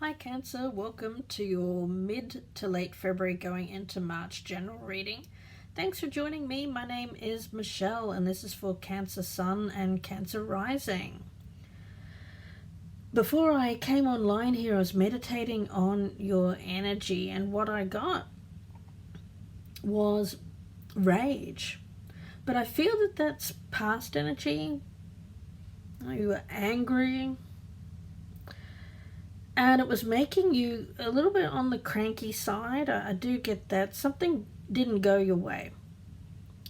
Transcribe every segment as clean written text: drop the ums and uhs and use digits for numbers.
Hi Cancer, welcome to your mid to late February going into March general reading. Thanks for joining me. My name is Michelle and this is for Cancer Sun and Cancer Rising. Before I came online here, I was meditating on your energy and what I got was rage. But I feel that that's past energy. You were angry. And it was making you a little bit on the cranky side. I do get that. Something didn't go your way.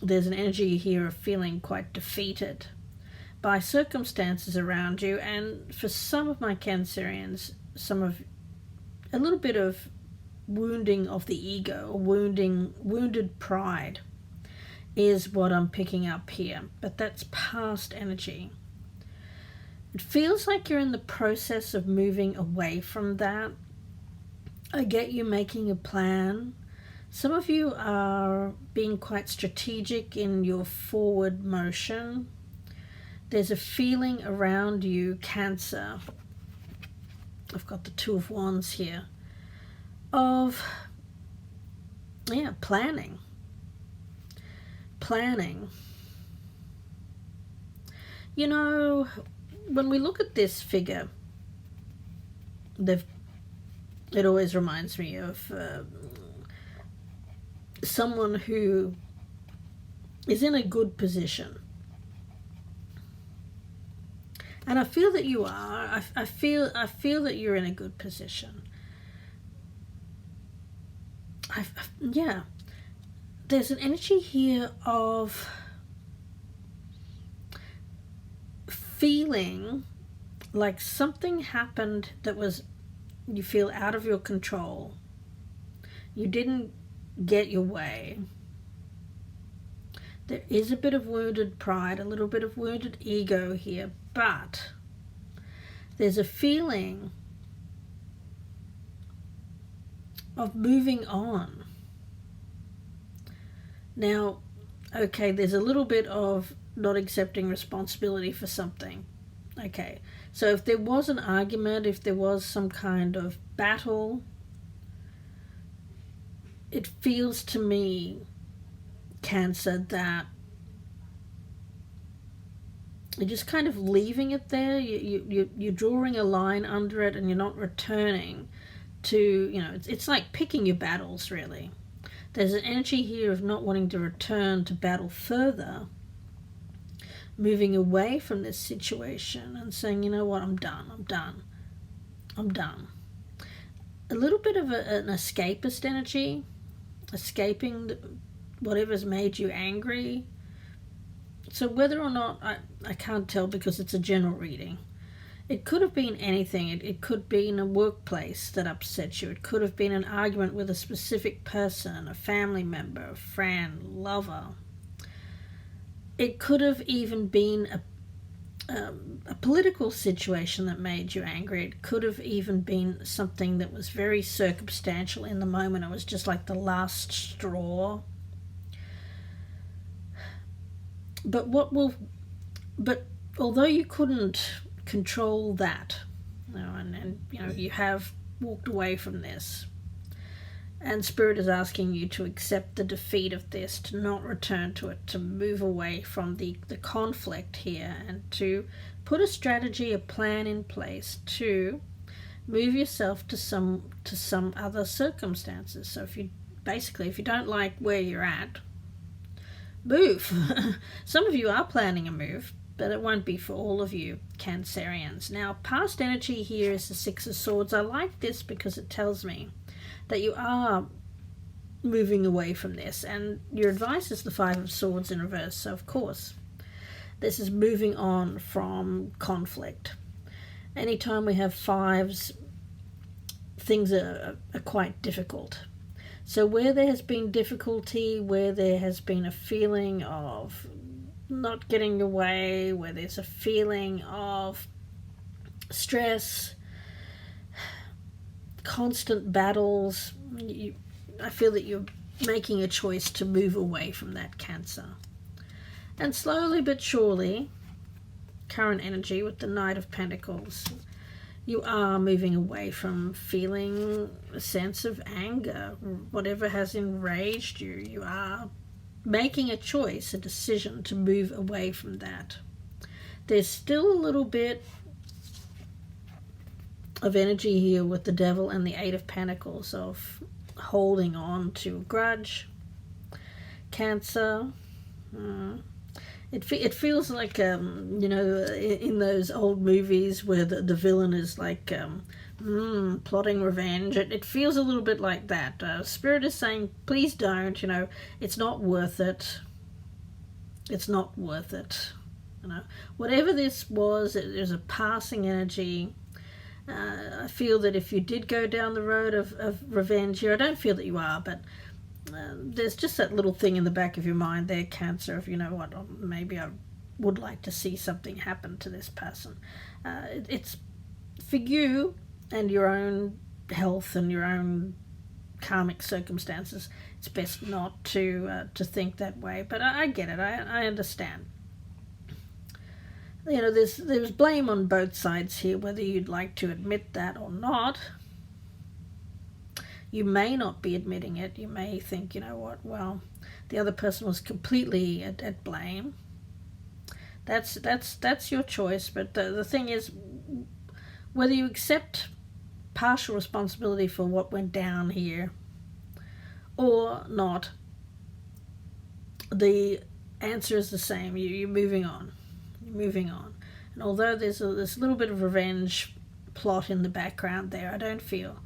There's an energy here of feeling quite defeated by circumstances around you. And for some of my Cancerians, a little bit of wounding of the ego, wounded pride is what I'm picking up here. But that's past energy. It feels like you're in the process of moving away from that. I get you making a plan. Some of you are being quite strategic in your forward motion. There's a feeling around you, Cancer. I've got the Two of Wands here. Of, planning. You know, when we look at this figure, it always reminds me of someone who is in a good position. And I feel that you are. I feel that you're in a good position. There's an energy here of feeling like something happened that was, you feel, out of your control. You didn't get your way. There is a bit of wounded pride, a little bit of wounded ego here, but there's a feeling of moving on. Now, okay, there's a little bit of not accepting responsibility for something. Okay, so if there was an argument, if there was some kind of battle, it feels to me, Cancer, that you're just kind of leaving it there. You're drawing a line under it and you're not returning to, it's like picking your battles, really. There's an energy here of not wanting to return to battle further, moving away from this situation and saying, you know what, I'm done. A little bit of an escapist energy, escaping whatever's made you angry. So whether or not, I can't tell because it's a general reading. It could have been anything. It could be in a workplace that upset you. It could have been an argument with a specific person, a family member, a friend, lover. It could have even been a political situation that made you angry. It could have even been something that was very circumstantial in the moment. It was just like the last straw. But although you couldn't control that, and you have walked away from this, and Spirit is asking you to accept the defeat of this, to not return to it, to move away from the conflict here, and to put a strategy, a plan in place to move yourself to some other circumstances. So if you don't like where you're at, move. Some of you are planning a move, but it won't be for all of you Cancerians. Now, past energy here is the Six of Swords. I like this because it tells me that you are moving away from this, and your advice is the Five of Swords in reverse. So of course this is moving on from conflict. Anytime we have fives, things are quite difficult. So where there has been difficulty, where there has been a feeling of not getting your way, where there's a feeling of stress, constant battles, I feel that you're making a choice to move away from that, Cancer. And slowly but surely, current energy with the Knight of Pentacles, you are moving away from feeling a sense of anger. Whatever has enraged you, you are making a choice, a decision to move away from that. There's still a little bit of energy here with the Devil and the Eight of Pentacles of holding on to a grudge. Cancer. It feels like, in those old movies where the villain is like plotting revenge. It feels a little bit like that. Spirit is saying, please don't, it's not worth it. It's not worth it. Whatever this was, there's a passing energy. I feel that if you did go down the road of revenge here, I don't feel that you are, but there's just that little thing in the back of your mind there, Cancer, of, maybe I would like to see something happen to this person. It's for you and your own health and your own karmic circumstances. It's best not to think that way, but I get it. I understand. There's blame on both sides here, whether you'd like to admit that or not. You may not be admitting it. You may think, well, the other person was completely at blame. That's your choice. But the thing is, whether you accept partial responsibility for what went down here or not, the answer is the same. You're moving on. You're moving on. And although there's this little bit of revenge plot in the background there, I don't feel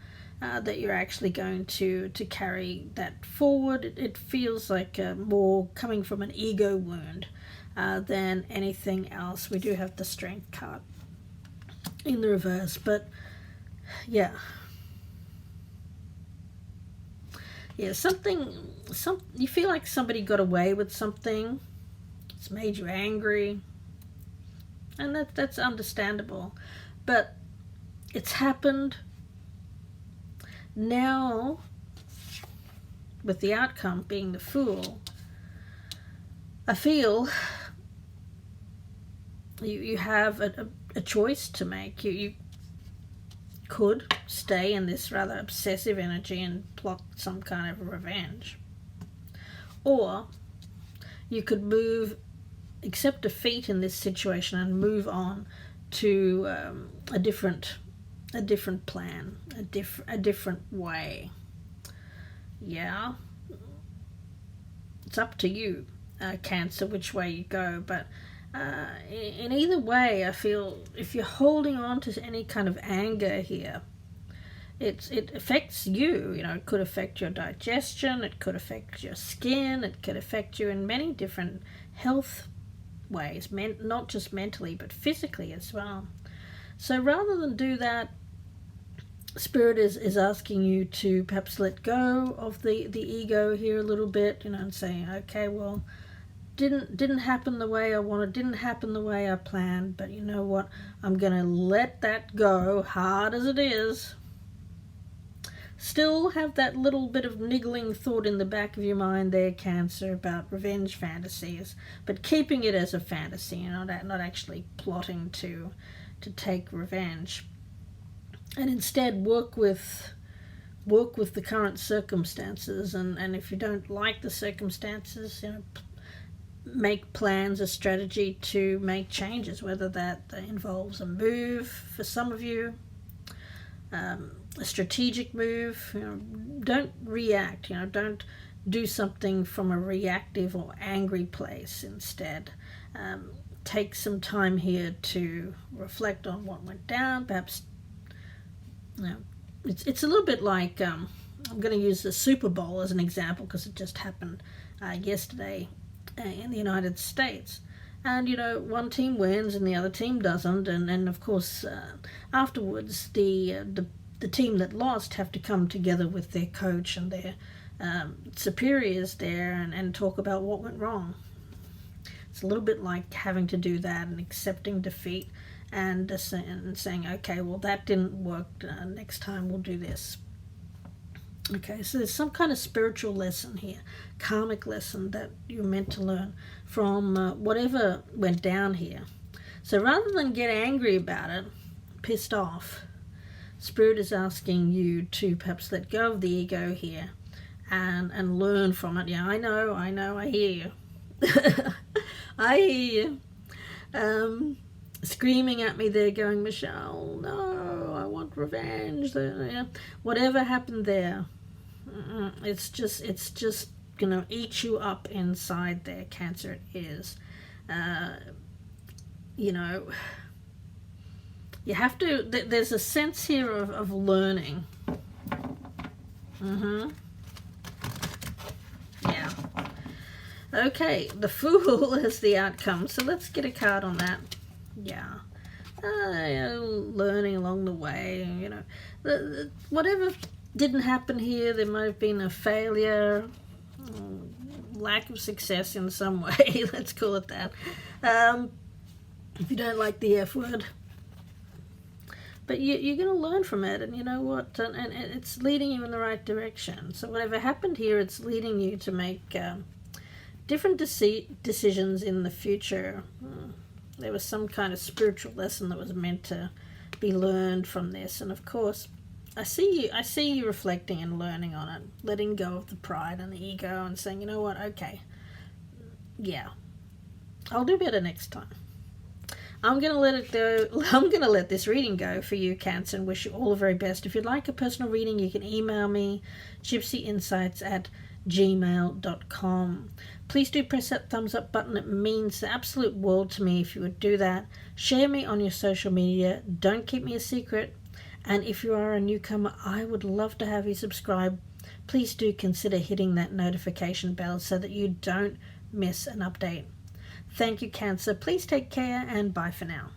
that you're actually going to carry that forward. It feels like more coming from an ego wound than anything else. We do have the Strength card in the reverse, but yeah, you feel like somebody got away with something. It's made you angry, and that's understandable, but it's happened. Now, with the outcome being the Fool, I feel you have a choice to make. You could stay in this rather obsessive energy and plot some kind of revenge, or you could accept defeat in this situation and move on to a different plan, a different way. Yeah, it's up to you, Cancer, which way you go. But in either way, I feel if you're holding on to any kind of anger here, it affects you. It could affect your digestion, it could affect your skin, it could affect you in many different health ways, not just mentally but physically as well. So rather than do that, Spirit is asking you to perhaps let go of the ego here a little bit, and saying, okay, well, didn't happen the way I wanted, didn't happen the way I planned, but you know what, I'm going to let that go, hard as it is. Still have that little bit of niggling thought in the back of your mind there, Cancer, about revenge fantasies, but keeping it as a fantasy, not actually plotting to take revenge. And instead work with the current circumstances, and if you don't like the circumstances, make plans, a strategy to make changes, whether that involves a move for some of you, a strategic move. Don't react. Don't do something from a reactive or angry place. Instead, take some time here to reflect on what went down. Perhaps it's a little bit like I'm going to use the Super Bowl as an example because it just happened yesterday in the United States. And one team wins and the other team doesn't, and of course afterwards the team that lost have to come together with their coach and their superiors there and talk about what went wrong. It's a little bit like having to do that and accepting defeat and saying, okay, well, that didn't work, next time we'll do this. Okay, so there's some kind of spiritual lesson here, karmic lesson that you're meant to learn from whatever went down here. So rather than get angry about it, pissed off, Spirit is asking you to perhaps let go of the ego here and learn from it. Yeah, I know, I hear you. I hear you. Screaming at me there going, Michelle, no, I want revenge. Whatever happened there, it's just gonna eat you up inside there, Cancer. It is. You have to, there's a sense here of learning. Yeah. Okay, the Fool is the outcome, so let's get a card on that. Yeah. Learning along the way, whatever didn't happen here, there might have been a failure, lack of success in some way, let's call it that. If you don't like the F word. But you're going to learn from it, and you know what? And it's leading you in the right direction. So whatever happened here, it's leading you to make different decisions in the future. There was some kind of spiritual lesson that was meant to be learned from this, and of course, I see you reflecting and learning on it, letting go of the pride and the ego, and saying, you know what? Okay, yeah, I'll do better next time. I'm going to let it go. I'm going to let this reading go for you, Cancer, and wish you all the very best. If you'd like a personal reading, you can email me, gypsyinsights@gmail.com. Please do press that thumbs up button. It means the absolute world to me if you would do that. Share me on your social media. Don't keep me a secret. And if you are a newcomer, I would love to have you subscribe. Please do consider hitting that notification bell so that you don't miss an update. Thank you, Cancer. Please take care, and bye for now.